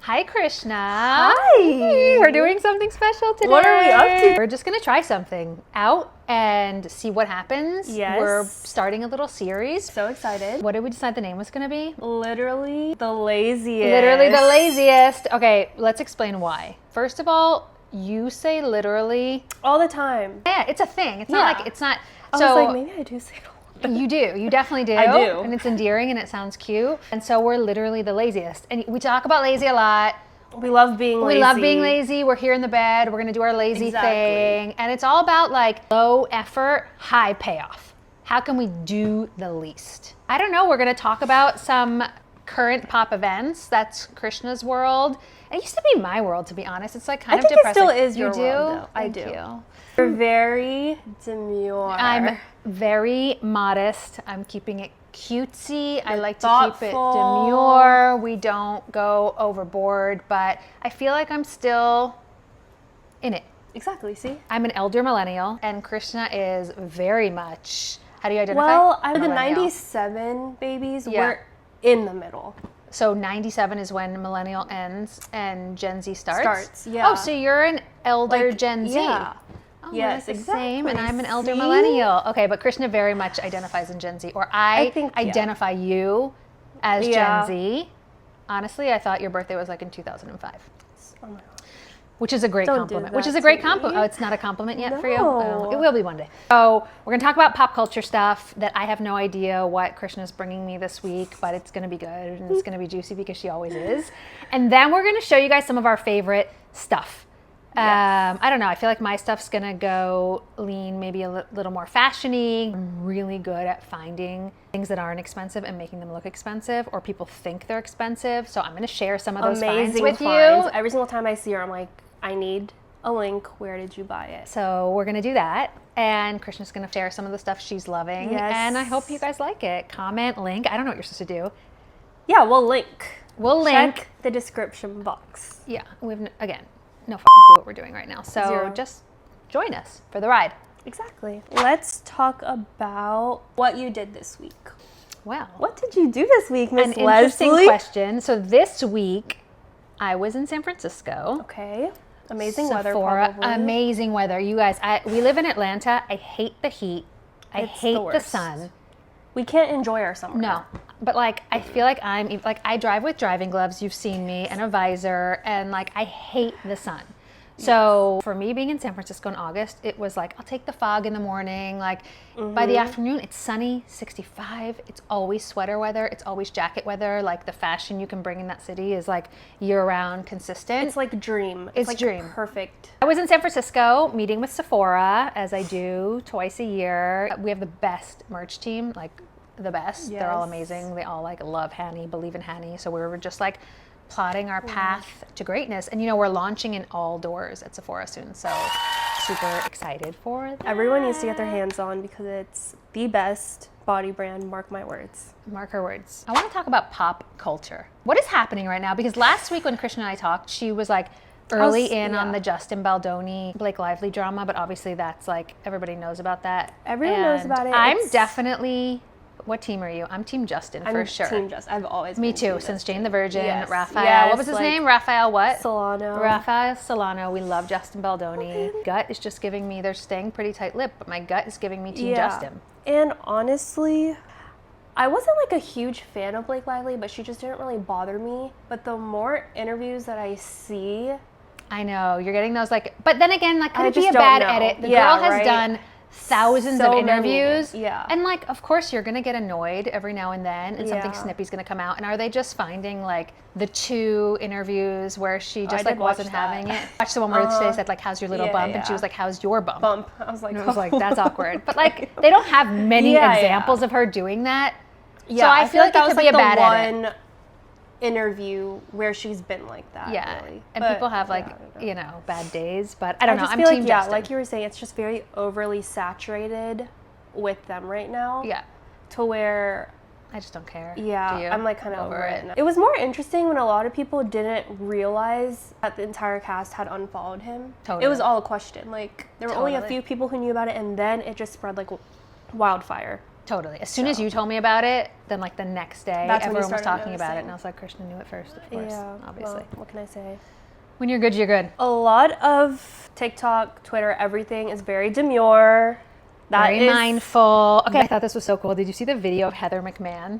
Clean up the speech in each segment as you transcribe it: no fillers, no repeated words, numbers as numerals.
Hi, Krishna. Hi. We're doing something special today. What are we up to? We're just going to try something out and see what happens. Yes. We're starting a little series. So excited. What did we decide the name was going to be? Literally the laziest. Literally the laziest. Okay, let's explain why. First of all, you say literally. All the time. Yeah, it's a thing. It's not like, it's not. I so was like, maybe I do say it all. You do. You definitely do. I do. And it's endearing and it sounds cute. And so we're literally the laziest. And we talk about lazy a lot. We love being lazy. We love being lazy. We're here in the bed. We're going to do our lazy thing. And it's all about like low effort, high payoff. How can we do the least? I don't know. We're going to talk about some current pop events. That's Krishna's world. It used to be my world, to be honest. It's like kind of depressing. It still is your you do? world, though. I do. You. You're very demure. I'm very modest. I'm keeping it cutesy. I like thoughtful. To keep it demure. We don't go overboard, but I feel like I'm still in it. Exactly, see? I'm an elder millennial, and Krishna is very much, how do you identify? Well, I'm the Millennial. 97 babies. Yeah. We're in the middle. So 97 is when millennial ends and Gen Z starts? Yeah. Oh, so you're an elder Like, Gen Z. Yeah. Oh, Yes, we're the same, and exactly. I'm an elder See? millennial. Okay, but Krishna very much identifies in Gen Z, or I think, yeah. identify you as Yeah. Gen Z. Honestly, I thought your birthday was like in 2005, Oh my God. which is a great Don't compliment. do Which is that a great to compliment. me. Oh, it's not a compliment yet for you? No. Oh, it will be one day. So we're going to talk about pop culture stuff that I have no idea what Krishna's bringing me this week, but it's going to be good and it's going to be juicy because she always is. And then we're going to show you guys some of our favorite stuff. Yes. I don't know. I feel like my stuff's gonna go lean maybe a little more fashion-y. I'm really good at finding things that aren't expensive and making them look expensive, or people think they're expensive. So I'm gonna share some of those finds with you. Every single time I see her, I'm like, I need a link. Where did you buy it? So we're gonna do that, and Krishna's gonna share some of the stuff she's loving. Yes. And I hope you guys like it. Comment, link. I don't know what you're supposed to do. Yeah, we'll link. We'll link. Check the description box. Yeah, we've again no fucking clue what we're doing right now. So Zero. just join us for the ride. Exactly. Let's talk about what you did this week. Well. What did you do this week, Miss An interesting Leslie? question. So this week, I was in San Francisco. Okay. Amazing weather, Sephora, probably. amazing weather. You guys, we live in Atlanta. I hate the heat. I It's hate the the worst. sun. We can't enjoy our summer. No, but like I feel like I drive with driving gloves. You've seen me, and a visor, and like I hate the sun. So for me, being in San Francisco in August, it was like, I'll take the fog in the morning. Like by the afternoon, it's sunny, 65. It's always sweater weather. It's always jacket weather. Like the fashion you can bring in that city is like year-round consistent. It's like dream. It's like dream. Perfect. I was in San Francisco meeting with Sephora, as I do twice a year. We have the best merch team, like the best. They're all Yes. amazing. They all like love hanni, believe in hanni. So we were just like plotting our path to greatness. And you know, we're launching in all doors at Sephora soon. So super excited for that. Everyone needs to get their hands on because it's the best body brand. Mark my words. Mark her words. I want to talk about pop culture. What is happening right now? Because last week when Krishna and I talked, she was like early on yeah. the Justin Baldoni, Blake Lively drama, but obviously that's like, everybody knows about that. Everyone knows And about it. I'm It's- definitely, what team are you? I'm Team Justin for I'm sure. Team Justin. I've always Me been too, Team since Justin. Jane the Virgin, Yes. Raphael. Yes, What was his like name? Raphael what? Solano. Raphael Solano. We love Justin Baldoni. Gut is just giving me, they're staying pretty tight-lipped, but my gut is giving me Team Justin. And honestly, I wasn't like a huge fan of Blake Lively, but she just didn't really bother me. But the more interviews that I see, I know, you're getting those like, but then again, like, could I it be just a don't bad know. edit? The Yeah, girl has right? done thousands So of many, interviews. yeah. And like, of course, you're going to get annoyed every now and then, and something Yeah. snippy's going to come out. And are they just finding like the 2 interviews where she just I like did watch wasn't that. having it? Watch the one where they said like, how's your little Yeah, bump? And she yeah. was like, how's your bump? bump. I was like, And I was like, that's awkward. But like, they don't have many Yeah, yeah. examples of her doing that. Yeah, so I feel like that it was could be like a bad the edit. one interview where she's been like that. Yeah, really. and But, people have like, yeah, I don't know. you know, bad days. But I don't know. just I'm feel Team like, Justin. Yeah, like you were saying, it's just very overly saturated with them right now. Yeah, To where, I just don't care. yeah, Do you? I'm like kind of over it now. It was more interesting when a lot of people didn't realize that the entire cast had unfollowed him. Totally. It was all a question. Like, there were only a Totally. few people who knew about it, and then it just spread like wildfire. Totally. As soon as you told me about it, then like the next day, That's when you everyone was started talking about it, noticing. and I was like, Krishna knew it first, of course, Yeah, obviously. well, what can I say? When you're good, you're good. A lot of TikTok, Twitter, everything is very demure. Very mindful. Okay, I thought this was so cool. Did you see the video of Heather McMahon?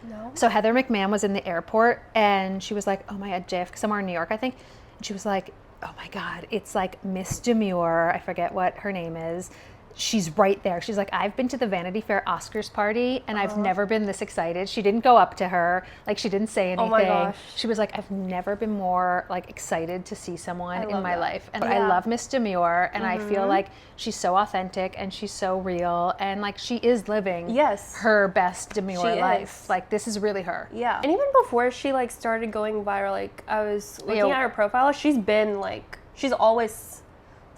No. So Heather McMahon was in the airport, and she was like, oh my God, JFK, somewhere in New York, I think. And she was like, oh my God, it's like Miss Demure. I forget what her name is. She's right there. She's like, I've been to the Vanity Fair Oscars party and I've never been this excited. She didn't go up to her. Like, she didn't say anything. Oh my gosh. She was like, I've never been more like excited to see someone in my life. And Yeah. I love Miss Demure, and I feel like she's so authentic and she's so real, and like she is living Yes. her best demure She life. is. Like, this is really her. Yeah. And even before she like started going viral, like I was looking Yeah. at her profile, she's been like, she's always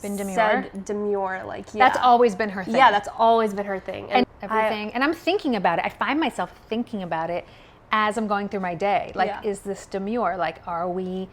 Been demure? said demure. Like, yeah. That's always been her thing. Yeah, that's always been her thing. And everything. And I'm thinking about it. I find myself thinking about it as I'm going through my day. Like, Yeah. is this demure? Like, are we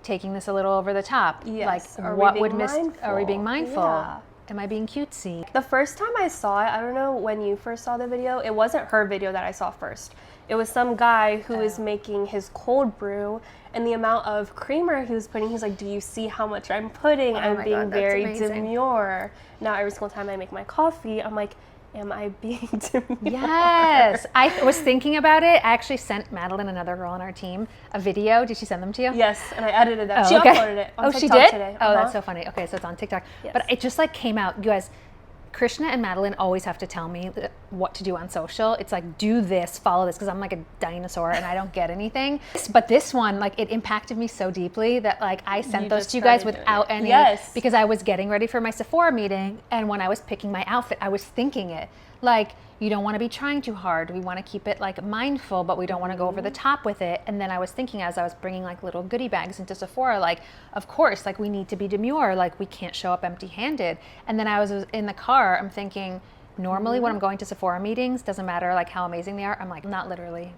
taking this a little over the top? Yes. Like, Are we what being would Miss? Are we being mindful? mindful? Yeah. Am I being cutesy? The first time I saw it, I don't know when you first saw the video, it wasn't her video that I saw first. It was some guy who was making his cold brew, and the amount of creamer he was putting, he's like, do you see how much I'm putting? I'm my being God, that's very amazing. demure. Now every single time I make my coffee, I'm like, am I being demure? Yes. I was thinking about it. I actually sent Madeline, another girl on our team, a video. Did she send them to you? Yes, and I edited it. Oh, She okay. uploaded it on Oh, she TikTok did? today. Oh, that's so funny. Okay, so it's on TikTok. Yes. But it just like came out. You guys, Krishna and Madeline always have to tell me what to do on social. It's like, do this, follow this, because I'm like a dinosaur and I don't get anything. But this one, like, it impacted me so deeply that like I sent You those just to you guys started doing without it. any, Yes. because I was getting ready for my Sephora meeting, and when I was picking my outfit, I was thinking it. Like, you don't want to be trying too hard. We want to keep it like mindful, but we don't want to go over the top with it. And then I was thinking, as I was bringing like little goodie bags into Sephora, like, of course, like we need to be demure. Like, we can't show up empty-handed. And then I was in the car, I'm thinking, normally when I'm going to Sephora meetings, doesn't matter like how amazing they are, I'm like, not literally,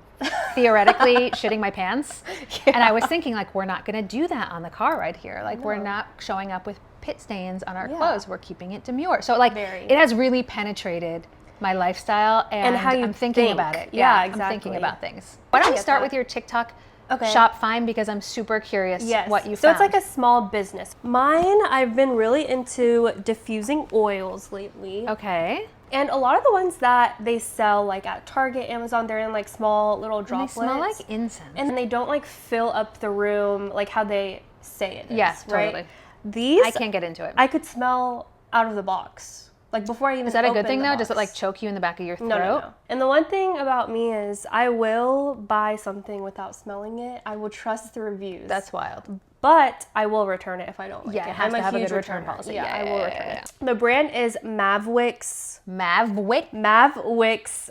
theoretically shitting my pants. Yeah. And I was thinking, like, we're not going to do that on the car ride here. Like, we're not showing up with pit stains on our clothes. We're keeping it demure. So like, it has really penetrated my lifestyle, and how you I'm thinking think. about it. Yeah, I'm thinking exactly. about things. Why don't we get start that. with your TikTok Okay. shop find, because I'm super curious Yes. what you So found. it's like a small business. Mine, I've been really into diffusing oils lately. Okay. And a lot of the ones that they sell like at Target, Amazon, they're in like small little And they droplets. smell like incense. And they don't like fill up the room like how they say it is. Yeah, right? totally. These, I can't get into it. I could smell out of the box. Like before I even Is that a good opened thing the though? Does it box. like choke you in the back of your throat? No. And the one thing about me is I will buy something without smelling it. I will trust the reviews. That's wild. But I will return it if I don't like Yeah, it. it has I'm to have a huge good return returner. policy. Yeah, Yeah, I will yeah, return yeah, it. The brand is Mavwix. Mavwick? Mavwix.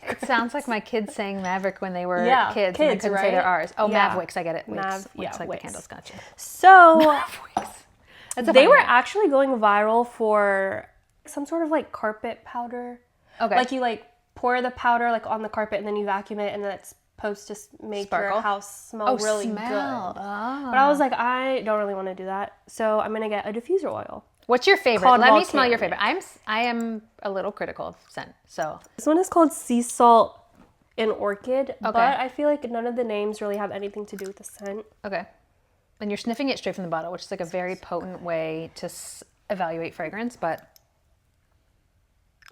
It sounds like my kids saying Maverick when they were Yeah, kids, and they kids, couldn't say their right? R's. Oh, Yeah. Mavwicks, I get it. Wicks. Mav- Wicks, yeah, like Wicks. the candles, gotcha. So Mavwicks. That's a they funny were name. actually going viral for some sort of like carpet powder. Okay. Like you like pour the powder like on the carpet and then you vacuum it, and then it's supposed to make Sparkle? your house smell really smell. good. Oh. But I was like, I don't really want to do that. So I'm gonna get a diffuser oil. What's your favorite? Called Let me smell your volcanic. favorite. I am a little critical of scent, so This one is called Sea Salt and Orchid, but Okay. I feel like none of the names really have anything to do with the scent. okay. And you're sniffing it straight from the bottle, which is like a very potent way to evaluate fragrance, but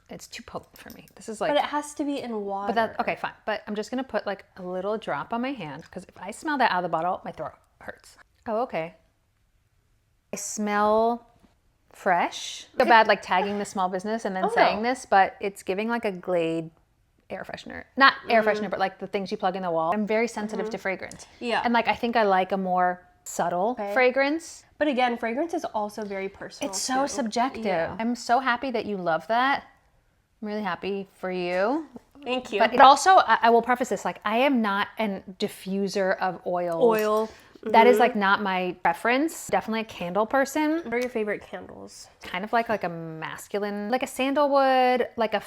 it's too potent for me. This is like, But it has to be in water. but that okay, fine. But I'm just gonna put like a little drop on my hand, because if I smell that out of the bottle, my throat hurts. Oh, okay. I smell fresh. So bad, like tagging the small business and then saying no. this, but it's giving like a Glade air freshener. Not air freshener, but like the things you plug in the wall. I'm very sensitive to fragrance. Yeah. And like I think I like a more subtle fragrance. But again, fragrance is also very personal. It's so too. subjective. Yeah. I'm so happy that you love that. I'm really happy for you. Thank you. But it also, I will preface this, like I am not a diffuser of oils. Oil. That is like not my preference. Definitely a candle person. What are your favorite candles? Kind of like a masculine, like a sandalwood, like a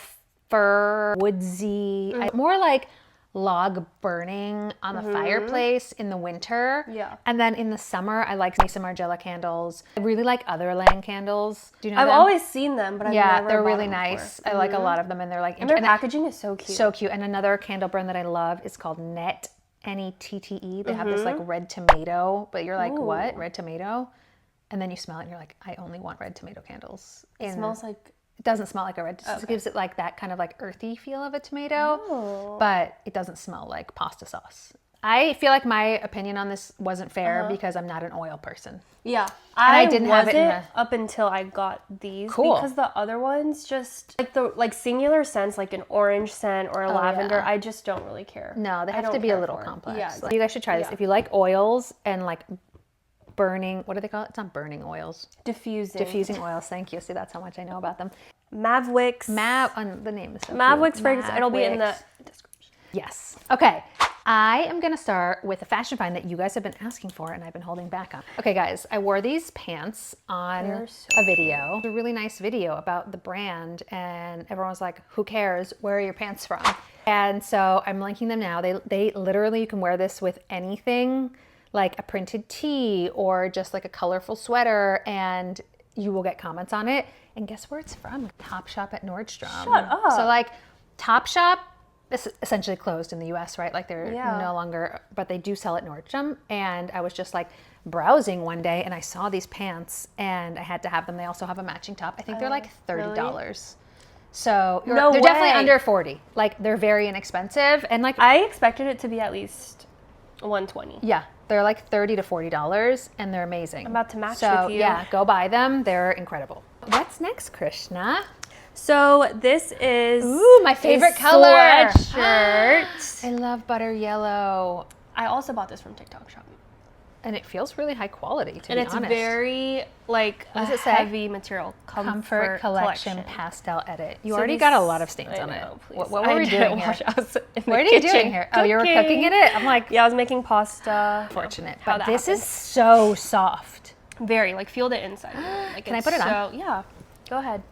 fir, woodsy, more like log burning on the fireplace in the winter. Yeah. And then in the summer, I like some Margiela candles. I really like Otherland candles. Do you know I've them? always seen them, but I've never they're bought really them nice. before. I like a lot of them, and they're like And their packaging is so cute. so cute. And another candle brand that I love is called Net, Nette. They have this like red tomato, but you're like, what? Red tomato? And then you smell it and you're like, I only want red tomato candles. It smells like... It doesn't smell like a red, it just gives it like that kind of like earthy feel of a tomato, but it doesn't smell like pasta sauce. I feel like my opinion on this wasn't fair because I'm not an oil person. Yeah, I didn't have it in up until I got these. Cool. Because the other ones just like singular scents, like an orange scent or a lavender. I just don't really care. No, they have to be a little complex. Yeah, Like, you guys should try this. If you like oils and like burning, what do they call it? It's not burning oils. Diffusing oils. Thank you. See, that's how much I know about them. Mavwicks. The name is so Mavwicks cute. fragrance. It'll be in the description. Yes. Okay. I am going to start with a fashion find that you guys have been asking for and I've been holding back on. Okay, guys, I wore these pants on a video. A really nice video about the brand, and everyone was like, who cares? Where are your pants from? And so I'm linking them now. They literally, you can wear this with anything, like a printed tee or just like a colorful sweater, and you will get comments on it. And guess where it's from? Topshop at Nordstrom. Shut up. So like Topshop is essentially closed in the US, right? Like they're no longer, but they do sell at Nordstrom. And I was just like browsing one day and I saw these pants and I had to have them. They also have a matching top. I think they're like $30. Really? So they're definitely under 40. Like they're very inexpensive. And like I expected it to be at least $120. Yeah, they're like $30 to $40 and they're amazing. I'm about to match with you. Yeah, go buy them. They're incredible. What's next, Krishna? So this is my favorite color. Sweatshirt. I love butter yellow. I also bought this from TikTok Shop. And it feels really high quality, to and be it's honest. very like What does it say? heavy material. Comfort collection pastel edit. You already got a lot of stains on it. What were we doing here? What are you doing here? Oh, you were cooking in it? I'm like, yeah, I was making pasta. Fortunate. But this is so soft. Very, like feel the inside. Like, can I put it on? Yeah, go ahead.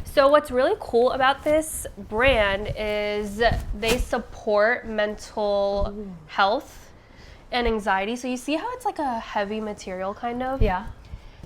So what's really cool about this brand is they support mental health and anxiety. So you see how it's like a heavy material kind of? Yeah.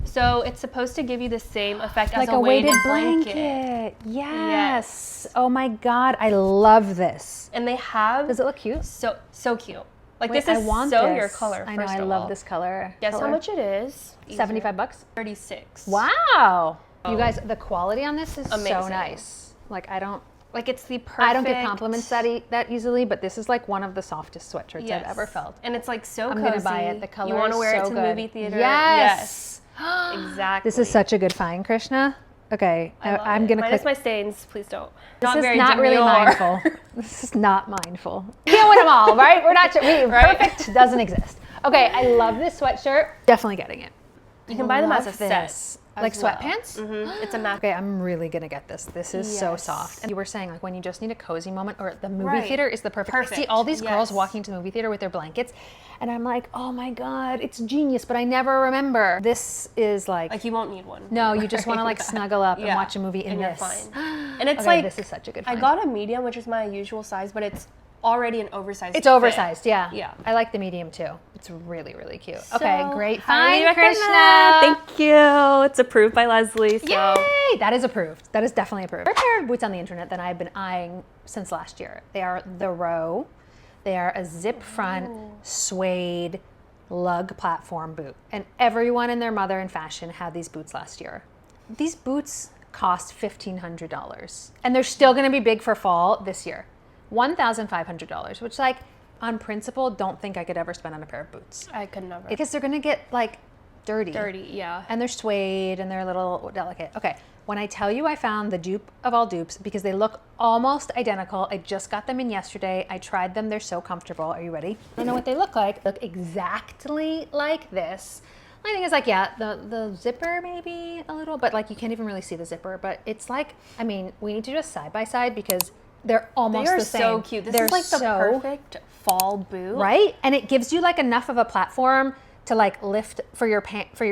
So it's supposed to give you the same effect like as a weighted blanket. Yes. Oh my God, I love this. And they have... Does it look cute? So cute. Like Wait, this is so your this. color, I know, I love this color. Guess how much it is? $75? 36. Wow. You guys, the quality on this is amazing. So nice. Like I don't... Like it's the perfect... I don't get compliments that easily, but this is like one of the softest sweatshirts I've ever felt. And it's like so cozy. I'm gonna buy it. The color You want to wear so it to the movie theater? Yes. Exactly. This is such a good find, Krishna. Okay, I'm gonna minus my stains, please don't. This is not really mindful. This is not mindful. You can't win them all, right? We're not perfect doesn't exist. Okay, I love this sweatshirt. Definitely getting it. You can buy them as a set. Like sweatpants? Mm-hmm. It's a match. Okay, I'm really gonna get this. This is so soft. And you were saying like when you just need a cozy moment, or the movie theater is the perfect. I see all these girls walking to the movie theater with their blankets, and I'm like, oh my God, it's genius, but I never remember. This is like you won't need one. No, you just want to like snuggle up and watch a movie in and this. You're fine. And it's like this is such a good find. I got a medium, which is my usual size, but it's already an oversized. It's oversized, yeah. Yeah. I like the medium too. It's really, really cute. So, okay, great find, Krishna. Thank you. It's approved by Leslie. So. Yay! That is approved. That is definitely approved. There are a pair of boots on the internet that I've been eyeing since last year. They are the Row. They are a zip front suede lug platform boot. And everyone and their mother in fashion had these boots last year. These boots cost $1,500. And they're still gonna be big for fall this year. $1,500, which like on principle, don't think I could ever spend on a pair of boots. I could never. Because they're gonna get like dirty. Dirty, yeah. And they're suede and they're a little delicate. Okay, when I tell you I found the dupe of all dupes because they look almost identical. I just got them in yesterday. I tried them, they're so comfortable. Are you ready? I don't know what they look like. They look exactly like this. My thing is like, yeah, the zipper maybe a little, but like you can't even really see the zipper. But it's like, I mean, we need to just side by side because they're almost the same. They are so cute. This is like the perfect fall boot. Right? And it gives you like enough of a platform to like lift for your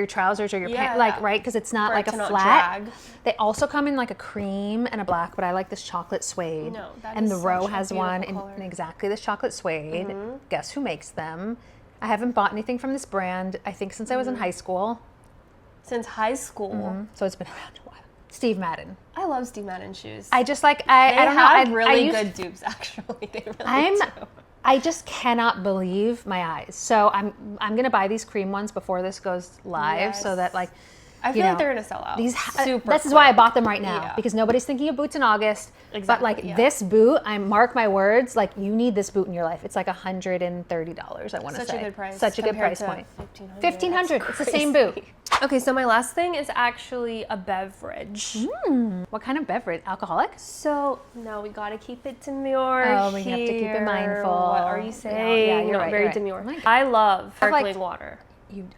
trousers or your pants, like, right? Because it's not For like it a to not flat. drag. They also come in like a cream and a black, but I like this chocolate suede. No, that and is the Row such a has one beautiful in color. exactly this chocolate suede. Guess who makes them? I haven't bought anything from this brand, I think, since I was in high school. Since high school. So it's been around a while. Steve Madden. I love Steve Madden shoes. I just like, They I don't know. have I really used- good dupes, actually. They really do. I just cannot believe my eyes. So I'm gonna buy these cream ones before this goes live, so that like I feel like they're gonna sell out. these. Super This is why I quick. bought them right now Yeah. because nobody's thinking of boots in August. But Exactly, like yeah. this boot, I mark my words. Like you need this boot in your life. It's like $130. I want to say. Such a good price. Such a good compared price to point. 1,500. $1,500. It's the same boot. Okay, so my last thing is actually a beverage. What kind of beverage? Alcoholic? So no, we gotta keep it demure. Oh, we have to keep it mindful. What are you saying? Yeah, you're Not right, very you're right. demure. Oh my God. I love I've, like- sparkling water.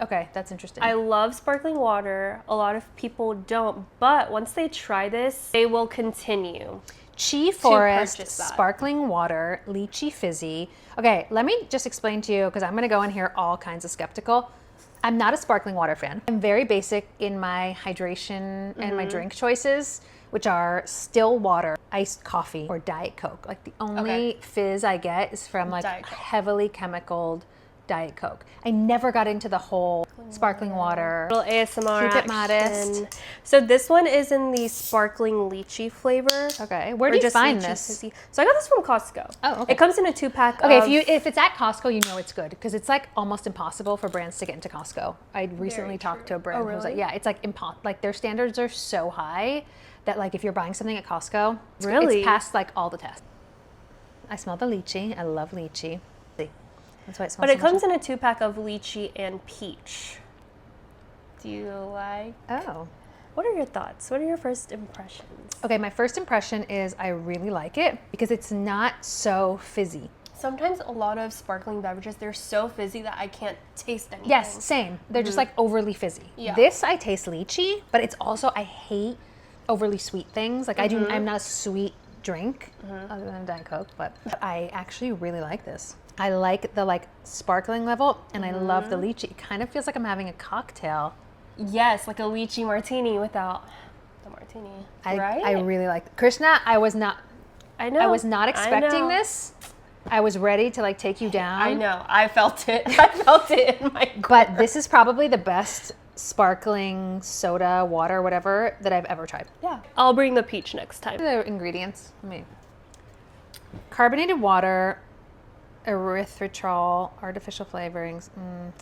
Okay, that's interesting. I love sparkling water. A lot of people don't, but once they try this, they will continue. Chi Forest purchase that. sparkling water, lychee fizzy. Okay, let me just explain to you because I'm going to go in here all kinds of skeptical. I'm not a sparkling water fan. I'm very basic in my hydration and my drink choices, which are still water, iced coffee, or Diet Coke. Like the only fizz I get is from like Diet Coke. heavily chemicaled Diet Coke. I never got into the whole sparkling water. Little ASMR Keep it action. modest. So this one is in the sparkling lychee flavor. Okay, where Or do you just find lychee this? fizzy. So I got this from Costco. Oh, okay. It comes in a 2-pack. Okay, if it's at Costco, you know it's good because it's like almost impossible for brands to get into Costco. I recently talked to a brand who was like, really? yeah, it's like like their standards are so high that like if you're buying something at Costco, Really? it's past like all the tests. I smell the lychee. I love lychee. See, that's why it smells. But it so much. comes in a 2-pack of lychee and peach. Do you like? Oh. What are your thoughts? What are your first impressions? Okay, my first impression is I really like it because it's not so fizzy. Sometimes a lot of sparkling beverages, they're so fizzy that I can't taste anything. Yes, same. They're just like overly fizzy. Yeah. This I taste lychee, but it's also I hate overly sweet things. Like I'm not a sweet drink other than Diet Coke, but I actually really like this. I like the like sparkling level and I love the lychee. It kind of feels like I'm having a cocktail. Yes, like a lychee martini without the martini. Right? I really like Krishna, I was not I know. I was not I expecting know. this. I was ready to like take you down. I know. I felt it. I felt it in my But this is probably the best sparkling soda, water, whatever that I've ever tried. Yeah. I'll bring the peach next time. The ingredients. Carbonated water, erythritol, artificial flavorings.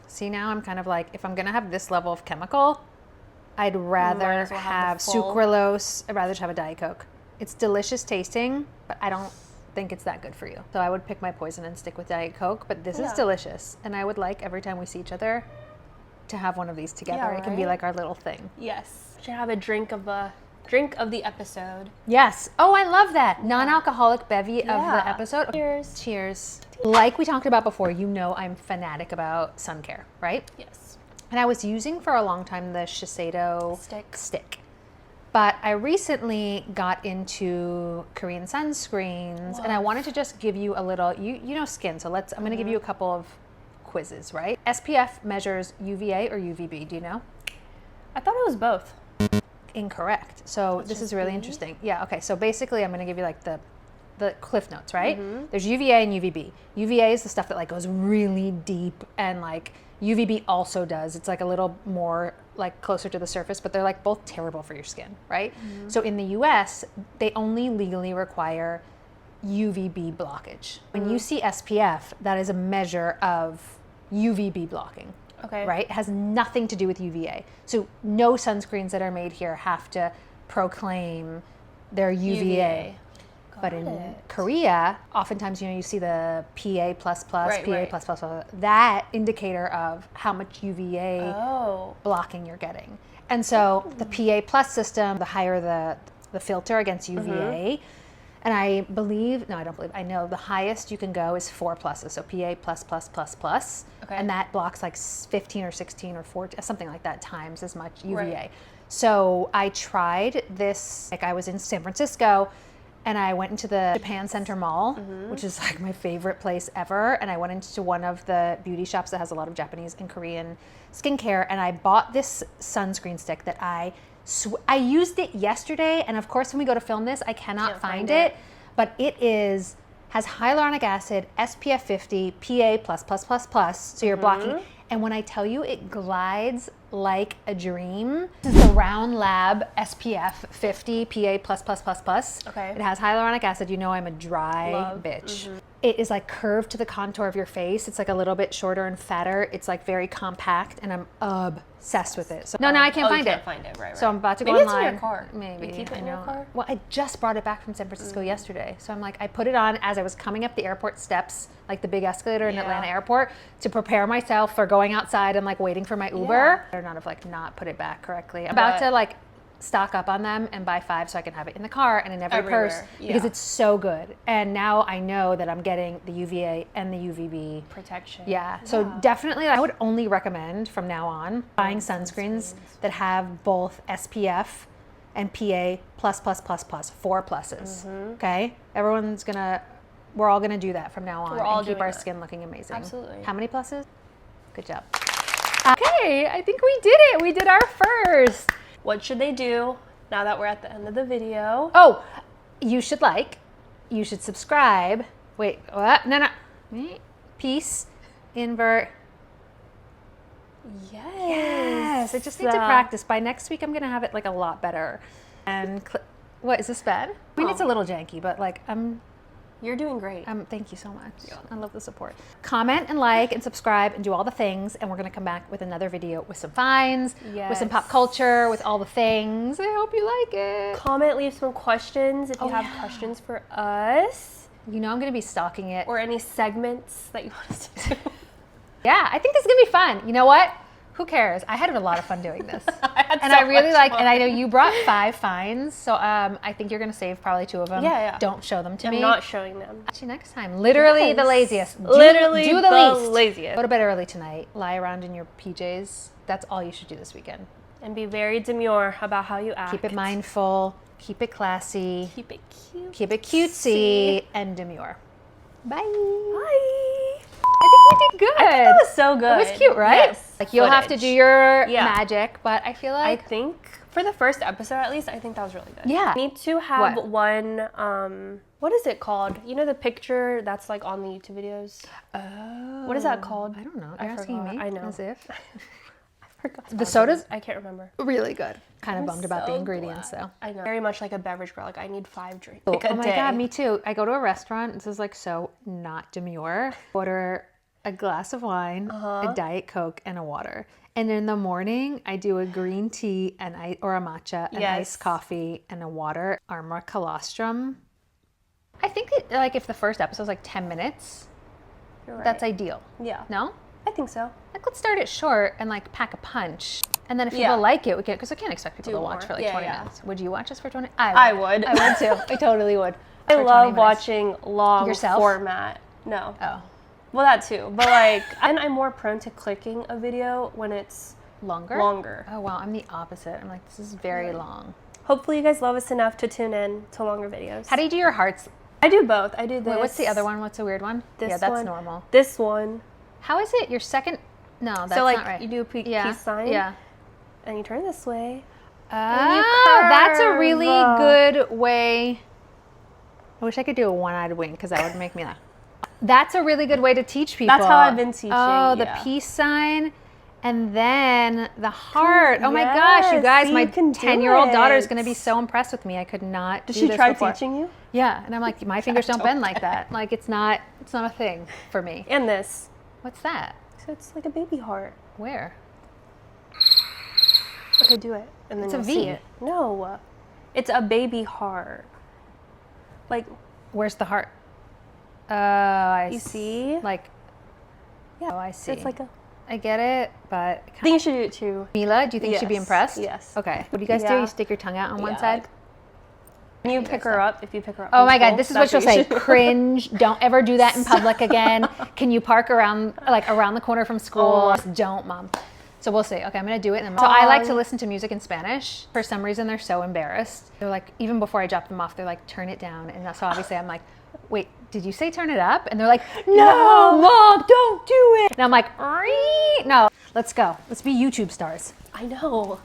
See, now I'm kind of like, if I'm gonna have this level of chemical, I'd rather as well have have the full. sucralose. I'd rather just have a Diet Coke. It's delicious tasting, but I don't think it's that good for you. So I would pick my poison and stick with Diet Coke, but this is Yeah. delicious. And I would like every time we see each other to have one of these together. Yeah, It can be right? like our little thing. Yes. Should have a drink of the episode. Yes. Oh, I love that. Non-alcoholic bevy of Yeah. the episode. Cheers. Cheers. Like we talked about before, you know I'm fanatic about sun care, right? Yes. And I was using for a long time the Shiseido Stick. But I recently got into Korean sunscreens and I wanted to just give you a little, you know skin, so I'm gonna give you a couple of quizzes, right? SPF measures UVA or UVB, do you know? I thought it was both. Incorrect. So this is really interesting. Yeah, okay, so basically I'm gonna give you like the cliff notes, right? There's UVA and UVB. UVA is the stuff that like goes really deep and like UVB also does. It's like a little more like closer to the surface, but they're like both terrible for your skin, right? So in the US, they only legally require UVB blockage. When you see SPF, that is a measure of UVB blocking. Okay. Right? It has nothing to do with UVA. So no sunscreens that are made here have to proclaim their UVA. But in Korea, oftentimes, you see the PA++, PA++, that indicator of how much UVA blocking you're getting. And so the PA+ system, the higher the filter against UVA, and I know the highest you can go is 4+, so PA++++, and that blocks like 15 or 16 or 14, something like that, times as much UVA. Right. So I tried this, like I was in San Francisco, and I went into the Japan Center Mall, which is like my favorite place ever. And I went into one of the beauty shops that has a lot of Japanese and Korean skincare, and I bought this sunscreen stick that I used it yesterday, and of course when we go to film this, I cannot find it. But it has hyaluronic acid, SPF 50, PA++++, so you're blocking. And when I tell you it glides like a dream, this is the Round Lab SPF 50 PA++++. Okay. It has hyaluronic acid. You know I'm a dry bitch. It is like curved to the contour of your face. It's like a little bit shorter and fatter. It's like very compact, and I'm obsessed with it. So now I can't find it. Find it, right? So I'm about to go Maybe online. It's in your car. Maybe. You keep it in your car? Well, I just brought it back from San Francisco yesterday. So I'm like, I put it on as I was coming up the airport steps, like the big escalator in Atlanta airport, to prepare myself for going outside and like waiting for my Uber. Or not have like not put it back correctly. I'm about to like stock up on them and buy 5 so I can have it in the car and in every purse because it's so good. And now I know that I'm getting the UVA and the UVB protection. Yeah. So definitely I would only recommend from now on buying sunscreens that have both SPF and PA++++, 4 pluses. Okay? We're all gonna do that from now on and keep our skin looking amazing. Absolutely. How many pluses? Good job. Okay, I think we did it. We did our first. What should they do now that we're at the end of the video? Oh, you should you should subscribe. Wait, what? No. Peace, invert. Yes. I just need to practice. By next week, I'm going to have it like a lot better. And what, is this bad? I mean, it's a little janky, but like You're doing great. Thank you so much. I love the support. Comment and like and subscribe and do all the things. And we're going to come back with another video with some finds, with some pop culture, with all the things. I hope you like it. Comment, leave some questions if you have questions for us. You know I'm going to be stalking it. Or any segments that you want us to do. Yeah, I think this is going to be fun. You know what? Who cares? I had a lot of fun doing this. I really like, and I know you brought 5 finds, so I think you're going to save probably 2 of them. Yeah. Don't show them to me. I'm not showing them. See you next time. Literally the laziest. Literally do the least. laziest. Go to bed early tonight. Lie around in your PJs. That's all you should do this weekend. And be very demure about how you act. Keep it mindful. Keep it classy. Keep it cute. Keep it cutesy and demure. Bye. Bye. I think we did good. I think that was so good. It was cute, right? Yes. Like you'll have to do your magic, but I feel like I think for the first episode at least, I think that was really good. Yeah. We need to have one what is it called? You know the picture that's like on the YouTube videos? Oh. What is that called? I don't know. You're asking me? I know. As if. I forgot. The soda's I can't remember. really good. Kind of bummed about the ingredients though. I know. Very much like a beverage girl. Like I need 5 drinks. Oh, Like a my day. God, me too. I go to a restaurant. This is like so not demure. Order a glass of wine, a Diet Coke, and a water. And in the morning, I do a green tea or a matcha, an iced coffee, and a water. Armor colostrum. I think that, like if the first episode is like 10 minutes, that's ideal. Yeah. No? I think so. Like let's start it short and like pack a punch. And then if people like it, we can, because I can't expect people to watch for like 20 minutes. Would you watch us for 20? I would. I would too. I totally would. I love watching long Yourself? format. No. Oh. Well, that too. But like, and I'm more prone to clicking a video when it's longer. Oh wow, I'm the opposite. I'm like, this is very long. Hopefully you guys love us enough to tune in to longer videos. How do you do your hearts? I do both. I do this. Wait, what's the other one? What's the weird one? This that's one, normal. This one. How is it your second? No, that's so like not right. you do a peace sign. Yeah. And you turn this way. Oh, that's a really good way. I wish I could do a one-eyed wink because that would make me laugh. That's a really good way to teach people. That's how I've been teaching. Oh, the peace sign. And then the heart. Oh my gosh, you guys, my 10-year-old daughter is going to be so impressed with me. I could not do this before. Did she try teaching you? Yeah, and I'm like, my fingers don't bend like that. Like it's not a thing for me. And this. What's that? So it's like a baby heart. Where? Okay, do it. And then it's a V. See it. No. It's a baby heart. Like, where's the heart? I see? Like, yeah. Oh, I see. It's like a. I get it, but I think you should do it too. Mila, do you think she'd be impressed? Yes. Okay. What do you guys do? You stick your tongue out on one side? When you pick her up, if you pick her up. Oh my God, this is what she'll say. Cringe. Don't ever do that in public again. Can you park around the corner from school? Don't, Mom. So we'll see. Okay, I'm gonna do it. So I like to listen to music in Spanish. For some reason, they're so embarrassed. They're like, even before I drop them off, they're like, turn it down. And so obviously I'm like, wait, did you say turn it up? And they're like, no, Mom, don't do it. And I'm like, no, let's go. Let's be YouTube stars. I know.